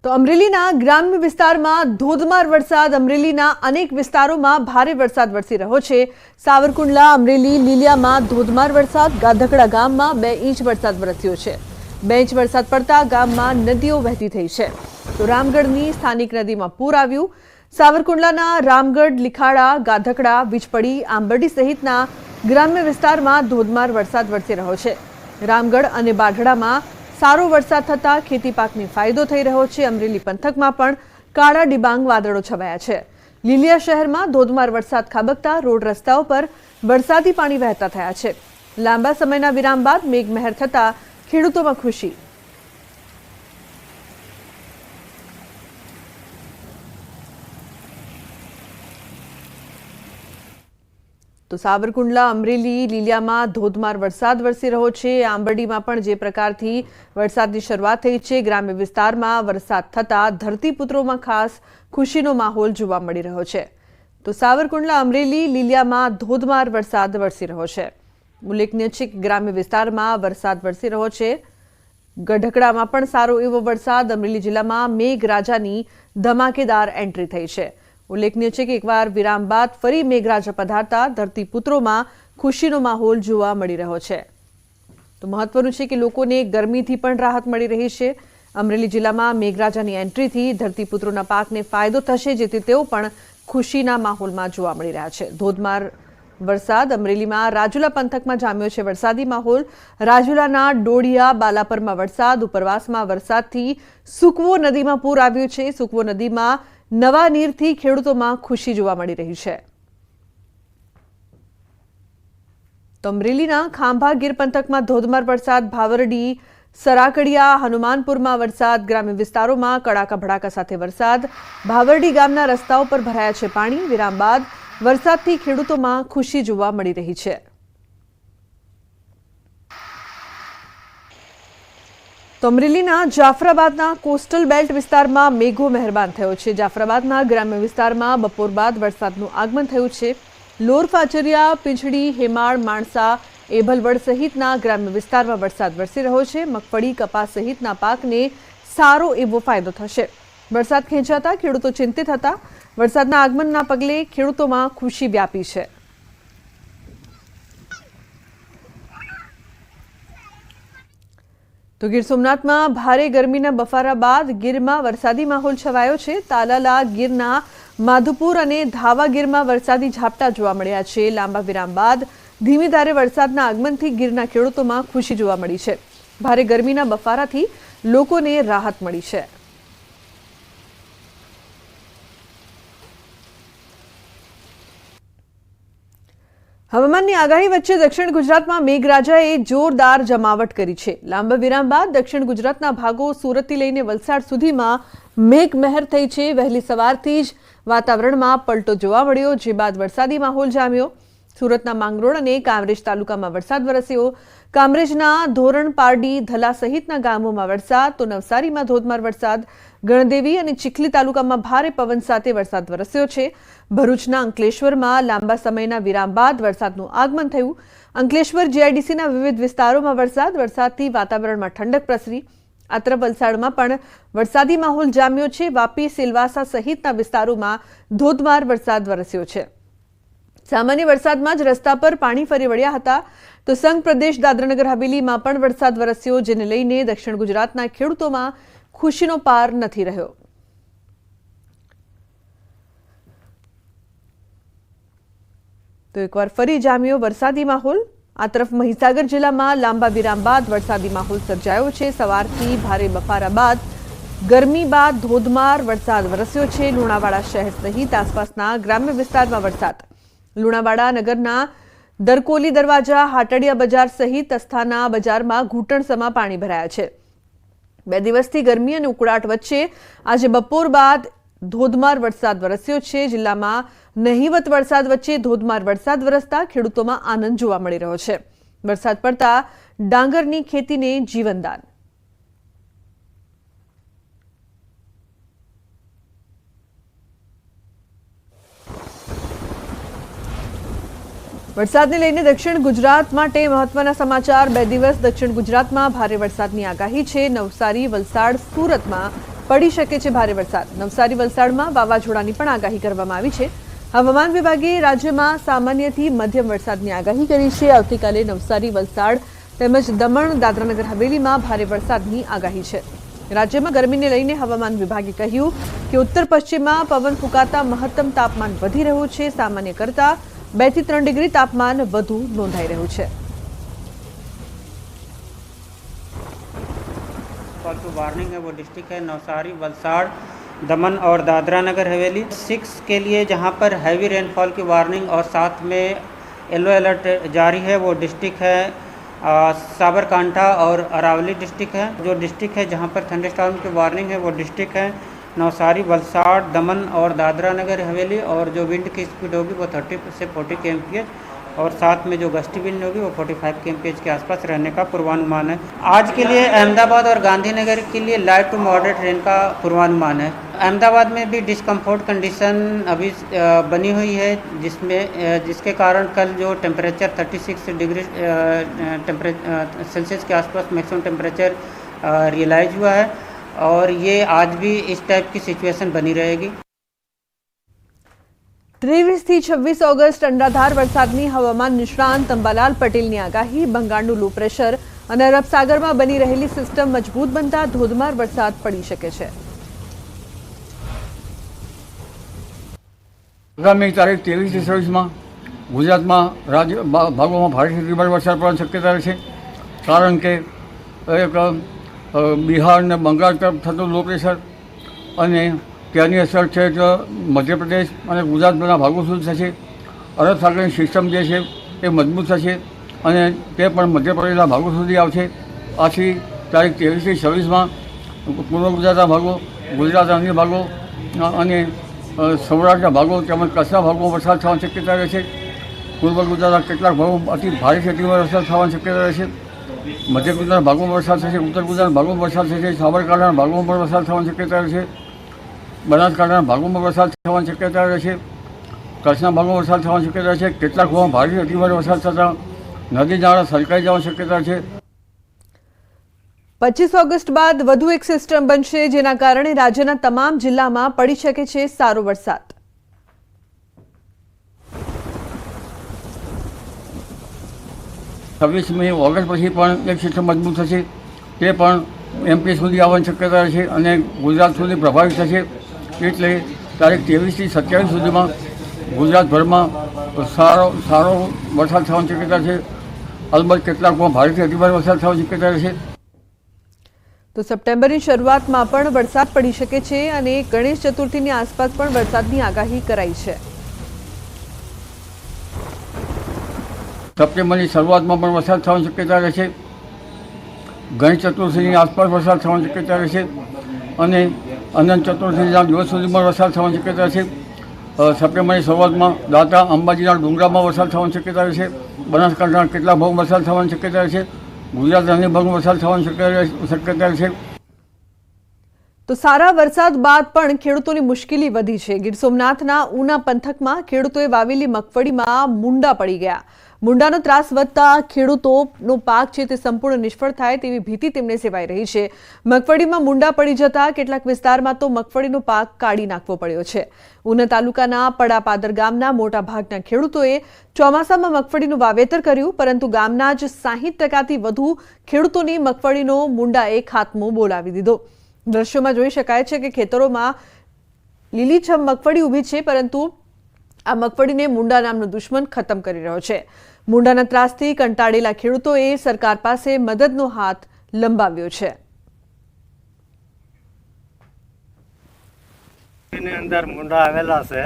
તો અમરેલીના ગ્રામ્ય વિસ્તારમાં ધોધમાર વરસાદ. અમરેલીના અનેક વિસ્તારોમાં ભારે વરસાદ વરસી રહ્યો છે. સાવરકુંડલા, અમરેલી, લીલિયામાં ધોધમાર વરસાદ. ગાધકડા ગામમાં 2 ઇંચ વરસાદ વરસ્યો છે. 2 ઇંચ વરસાદ પડતા ગામમાં નદીઓ વહેતી થઈ છે. તો રામગઢની સ્થાનિક નદીમાં પૂર આવ્યું. સાવરકુંડલાના રામગઢ, લીખાડા, ગાધકડા, વીજપડી, આંબરડી સહિતના ગ્રામ્ય વિસ્તારમાં ધોધમાર વરસાદ વરસી રહ્યો છે. રામગઢ અને બાઢડામાં સારો વરસાદ થતાં ખેતી પાકને ફાયદો થઈ રહ્યો છે. અમરેલી પંથકમાં પણ કાળા ડિબાંગ વાદળો છવાયા છે. લીલિયા શહેરમાં ધોધમાર વરસાદ ખાબકતા રોડ રસ્તાઓ પર વરસાદી પાણી વહેતા થયા છે. લાંબા સમયના વિરામ બાદ મેઘમહેર થતાં ખેડૂતોમાં ખુશી. તો સાવરકુંડલા, અમરેલી, લીલિયામાં ધોધમાર વરસાદ વરસી રહ્યો છે. આંબરડીમાં પણ જે પ્રકારથી વરસાદની શરૂઆત થઈ છે, ગ્રામ્ય વિસ્તારમાં વરસાદ થતાં ધરતીપુત્રોમાં ખાસ ખુશીનો માહોલ જોવા મળી રહ્યો છે. તો સાવરકુંડલા, અમરેલી, લીલિયામાં ધોધમાર વરસાદ વરસી રહ્યો છે. ઉલ્લેખનીય છે કે ગ્રામ્ય વિસ્તારમાં વરસાદ વરસી રહ્યો છે. ગઢકડામાં પણ સારો એવો વરસાદ. અમરેલી જિલ્લામાં મેઘરાજાની ધમાકેદાર એન્ટ્રી થઈ છે. ઉલ્લેખનીય છે કે એકવાર વિરામ બાદ ફરી મેઘરાજા પધારતા ધરતીપુત્રોમાં ખુશીનો માહોલ જોવા મળી રહ્યો છે. તો મહત્વનું છે કે લોકોને ગરમીથી પણ રાહત મળી રહી છે. અમરેલી જિલ્લામાં મેઘરાજાની એન્ટ્રીથી ધરતીપુત્રોના પાકને ફાયદો થશે, જેથી તેઓ પણ ખુશીના માહોલમાં જોવા મળી રહ્યા છે. ધોધમાર વરસાદ. અમરેલીમાં રાજુલા પંથકમાં જામ્યો છે વરસાદી માહોલ. રાજુલાના ડોડિયા, બાલાપરમાં વરસાદ. ઉપરવાસમાં વરસાદથી સુકવો નદીમાં પૂર આવ્યું છે. સુકવો નદીમાં નવા નીરથી ખેડૂતોમાં ખુશી જોવા મળી રહી છે. તો અમરેલીના ખાંભા ગીર પંથકમાં ધોધમાર વરસાદ. ભાવરડી, સરાકડિયા, હનુમાનપુરમાં વરસાદ. ગ્રામ્ય વિસ્તારોમાં કડાકા ભડાકા સાથે વરસાદ. ભાવરડી ગામના રસ્તાઓ પર ભરાયા છે પાણી. વિરામ બાદ વરસાદથી ખેડૂતોમાં ખુશી જોવા મળી રહી છે. તો અમરેલીના જાફરાબાદના કોસ્ટલ બેલ્ટ વિસ્તારમાં મેઘો મહેરબાન થયો છે. જાફરાબાદના ગ્રામ્ય વિસ્તારમાં બપોર બાદ વરસાદનું આગમન થયું છે. લોર, ફાચરિયા, પીંછડી, હેમાળ, માણસા, એભલવડ સહિતના ગ્રામ્ય વિસ્તારમાં વરસાદ વરસી રહ્યો છે. મગફળી, કપાસ સહિતના પાકને સારો એવો ફાયદો થશે. વરસાદ ખેંચાતા ખેડૂતો ચિંતિત હતા. વરસાદના આગમનના પગલે ખેડૂતોમાં ખુશી વ્યાપી છે. તો ગીર સોમનાથમાં ભારે ગરમીના બફારા બાદ ગીરમાં વરસાદી માહોલ છવાયો છે. તાલાલા ગીરના માધુપુર અને ધાવા ગીરમાં વરસાદી ઝાપટા જોવા મળ્યા છે. લાંબા વિરામ બાદ ધીમી ધારે વરસાદના આગમનથી ગીરના ખેડૂતોમાં ખુશી જોવા મળી છે. ભારે ગરમીના બફારાથી લોકોને રાહત મળી છે. હવામાનની આગાહી વચ્ચે દક્ષિણ ગુજરાતમાં મેઘરાજાએ જોરદાર જમાવટ કરી છે. લાંબા વિરામ બાદ દક્ષિણ ગુજરાતના ભાગો સુરતથી લઈને વલસાડ સુધીમાં મેઘમહેર થઈ છે. વહેલી સવારથી જ વાતાવરણમાં પલટો જોવા મળ્યો, જે બાદ વરસાદી માહોલ જામ્યો. સુરતના માંગરોળ અને કામરેજ તાલુકામાં વરસાદ વરસ્યો. કામરેજના ધોરણ, પારડી, ધલા સહિતના ગામોમાં વરસાદ. તો નવસારીમાં ધોધમાર વરસાદ. ગણદેવી અને ચીખલી તાલુકામાં ભારે પવન સાથે વરસાદ વરસ્યો છે. ભરૂચના અંકલેશ્વરમાં લાંબા સમયના વિરામ બાદ વરસાદનું આગમન થયું. અંકલેશ્વર જીઆઈડીસીના વિવિધ વિસ્તારોમાં વરસાદ. વરસાદથી વાતાવરણમાં ઠંડક પ્રસરી. આ તરફ વલસાડમાં પણ વરસાદી માહોલ જામ્યો છે. વાપી, સિલવાસા સહિતના વિસ્તારોમાં ધોધમાર વરસાદ વરસ્યો છે. સામાન્ય વરસાદમાં જ રસ્તા પર પાણી ફરી વળ્યા હતા. તો સંઘ પ્રદેશ દાદરાનગર હવેલીમાં પણ વરસાદ વરસ્યો, જેને લઈને દક્ષિણ ગુજરાતના ખેડૂતોમાં ખુશીનો પાર નથી રહ્યો. તો એકવાર ફરી જામ્યો વરસાદી માહોલ. આ તરફ મહીસાગર જિલ્લામાં લાંબા વિરામ બાદ વરસાદી માહોલ સર્જાયો છે. સવારથી ભારે બફારા બાદ ગરમી બાદ ધોધમાર વરસાદ વરસ્યો છે. લુણાવાડા શહેર સહિત આસપાસના ગ્રામ્ય વિસ્તારમાં વરસાદ. લુણાવાડા નગરના દરકોલી દરવાજા, હાટડિયા બજાર સહિત અસ્થાના બજારમાં ઘૂંટણસમાં પાણી ભરાયા છે. 2 દિવસથી ગરમી અને ઉકળાટ વચ્ચે આજે બપોર બાદ ધોધમાર વરસાદ વરસ્યો છે. જિલ્લામાં નહિવત વરસાદ વચ્ચે ધોધમાર વરસાદ વરસતા ખેડૂતોમાં આનંદ જોવા મળી રહ્યો છે. વરસાદ પડતા ડાંગરની ખેતીને જીવનદાન. વરસાદને લઈને દક્ષિણ ગુજરાત માટે મહત્વના સમાચાર. 2 દિવસ દક્ષિણ ગુજરાતમાં ભારે વરસાદની આગાહી છે. નવસારી, વલસાડ, સુરતમાં પડી શકે છે ભારે વરસાદ. નવસારી વલસાડમાં વાવાઝોડાની પણ આગાહી કરવામાં આવી છે. હવામાન વિભાગે રાજ્યમાં સામાન્યથી મધ્યમ વરસાદની આગાહી કરી છે. આવતીકાલે નવસારી વલસાડ તેમજ દમણ દાદરાનગર હવેલીમાં ભારે વરસાદની આગાહી છે. રાજ્યમાં ગરમીને લઈને હવામાન વિભાગે કહ્યું કે ઉત્તર પશ્ચિમમાં પવન ફૂંકાતા મહત્તમ તાપમાન વધી રહ્યું છે. સામાન્ય કરતાં 2 થી 3 ડિગ્રી તાપમાન વધુ નોંધાઈ રહ્યું છે. वार्निंग है वो डिस्ट्रिक्ट है नवसारी, वलसाड़, दमन और दादरा नगर हवेली। 6 के लिए जहां पर हैवी रेनफॉल की वार्निंग और साथ में येलो अलर्ट जारी है वो डिस्ट्रिक्ट है साबरकांठा और अरावली डिस्ट्रिक्ट है। जो डिस्ट्रिक्ट है जहां पर थंडरस्टॉर्म की वार्निंग है वो डिस्ट्रिक्ट है नवसारी, वलसाड़, दमन और दादरा नगर हवेली। और जो विंड की स्पीड होगी वो 30 से 40 kmph और साथ में जो गस्टी विंड होगी वो 45 kmph के आसपास रहने का पूर्वानुमान है। आज के लिए अहमदाबाद और गांधीनगर के लिए लाइट टू मॉडरेट रेन का पूर्वानुमान है। अहमदाबाद में भी डिस्कम्फर्ट कंडीशन अभी बनी हुई है, जिसके कारण कल जो टेम्परेचर 36 डिग्री सेल्सियस के आसपास मैक्सिमम टेम्परेचर रियलाइज हुआ है और ये आज भी इस टाइप की सिचुएशन बनी रहेगी। 23 થી 26 ઓગસ્ટ અનરાધાર વરસાદની હવામાન નિષ્ણાંત અંબાલાલ પટેલની આગાહી. બંગાળનું લો પ્રેશર અને અરબ સાગરમાં બની રહેલી સિસ્ટમ મજબૂત બનતા ધોધમાર વરસાદ પડી શકે છે. આગામી તારીખ 23 થી 26માં ગુજરાતમાં રાજ્ય ભાગોમાં ભારેથી ધીમી વરસાદ પડવાની શક્યતા છે, કારણ કે એક બિહાર અને બંગાળ તરફ થતું લો પ્રેશર અને ત્યાંની અસર છે તો મધ્યપ્રદેશ અને ગુજરાતના ભાગો સુધી થશે. અરબ સાગરની સિસ્ટમ જે છે એ મજબૂત થશે અને તે પણ મધ્યપ્રદેશના ભાગો સુધી આવશે. આથી તારીખ 23 થી 26માં પૂર્વ ગુજરાતના ભાગો, ગુજરાતના અન્ય ભાગો અને સૌરાષ્ટ્રના ભાગો તેમજ કચ્છના ભાગોમાં વરસાદ થવાની શક્યતા રહેશે. પૂર્વ ગુજરાતના કેટલાક ભાગો અતિ ભારેથી અતિ વરસાદ થવાની શક્યતા રહેશે. મધ્ય ગુજરાતના ભાગોમાં વરસાદ થશે, ઉત્તર ગુજરાતના ભાગોમાં વરસાદ થશે, સાબરકાંઠાના ભાગોમાં પણ વરસાદ થવાની શક્યતા રહેશે. બનાસકાંઠાના ભાગોમાં વરસાદ થવાની શક્યતા રહેશે. કચ્છના ભાગોમાં વરસાદ થવાની શક્યતા છે. કેટલાક ભાગોમાં ભારેથી અતિભારે વરસાદ થતાં નદી નાળા છલકાઈ જવાની શક્યતા છે. 25 ઓગસ્ટ બાદ વધુ એક સિસ્ટમ બનશે, જેના કારણે રાજ્યના તમામ જિલ્લામાં પડી શકે છે સારો વરસાદ. છવ્વીસમી ઓગસ્ટ પછી પણ એક સિસ્ટમ મજબૂત થશે. તે પણ એમપી સુધી આવવાની શક્યતા છે અને ગુજરાત સુધી પ્રભાવિત થશે. એટલે તારીખ 23 થી 27 સુધીમાં ગુજરાતભરમાં સારો વરસાદ થવાની શક્યતા છે. અલબત્ત કેટલાકમાં ભારેથી અતિભારે વરસાદ થવાની શક્યતા રહેશે. તો સપ્ટેમ્બરની શરૂઆતમાં પણ વરસાદ પડી શકે છે અને ગણેશ ચતુર્થીની આસપાસ પણ વરસાદની આગાહી કરાઈ છે. સપ્ટેમ્બરની શરૂઆતમાં પણ વરસાદ થવાની શક્યતા રહેશે. ગણેશ ચતુર્થીની આસપાસ વરસાદ થવાની શક્યતા રહેશે અને અનંત ચતુર્થીના દિવસ સુધી પણ વરસાદ થવાની શક્યતા છે. સપ્ટેમ્બરની શરૂઆતમાં દાંતા, અંબાજીના ડુંગરામાં વરસાદ થવાની શક્યતા રહેશે. બનાસકાંઠાના કેટલાક ભાગમાં વરસાદ થવાની શક્યતા રહેશે. ગુજરાતના અન્ય ભાગમાં વરસાદ થવાની શક્યતા રહેશે. તો સારા વરસાદ બાદ પણ ખેડૂતોની મુશ્કેલી વધી છે. ગીર સોમનાથના ઉના પંથકમાં ખેડૂતોએ વાવેલી મગફળીમાં મુંડા પડી ગયા. મુંડાનો ત્રાસ વધતા ખેડૂતોનો પાક છે તે સંપૂર્ણ નિષ્ફળ થાય તેવી ભીતિ તેમને સેવાઈ રહી છે. મગફળીમાં મુંડા પડી જતા કેટલાક વિસ્તારમાં તો મગફળીનો પાક કાઢી નાખવો પડ્યો છે. ઉના તાલુકાના પડાપાદર ગામના મોટા ભાગના ખેડૂતોએ ચોમાસામાં મગફળીનું વાવેતર કર્યું, પરંતુ ગામના જ 60% વધુ ખેડૂતોની મગફળીનો મુંડાએ ખાત્મો બોલાવી દીધો. દ્રશ્યોમાં જોઈ શકાય છે કે ખેતરોમાં લીલીછમ મગફળી ઊભી છે, પરંતુ આ મગફળીને મુંડા નામનો દુશ્મન ખતમ કરી રહ્યો છે. મુંડાના ત્રાસથી કંટાળેલા ખેડૂતોએ સરકાર પાસે મદદનો હાથ લંબાવ્યો છે. અંદર મુંડા આવેલા છે.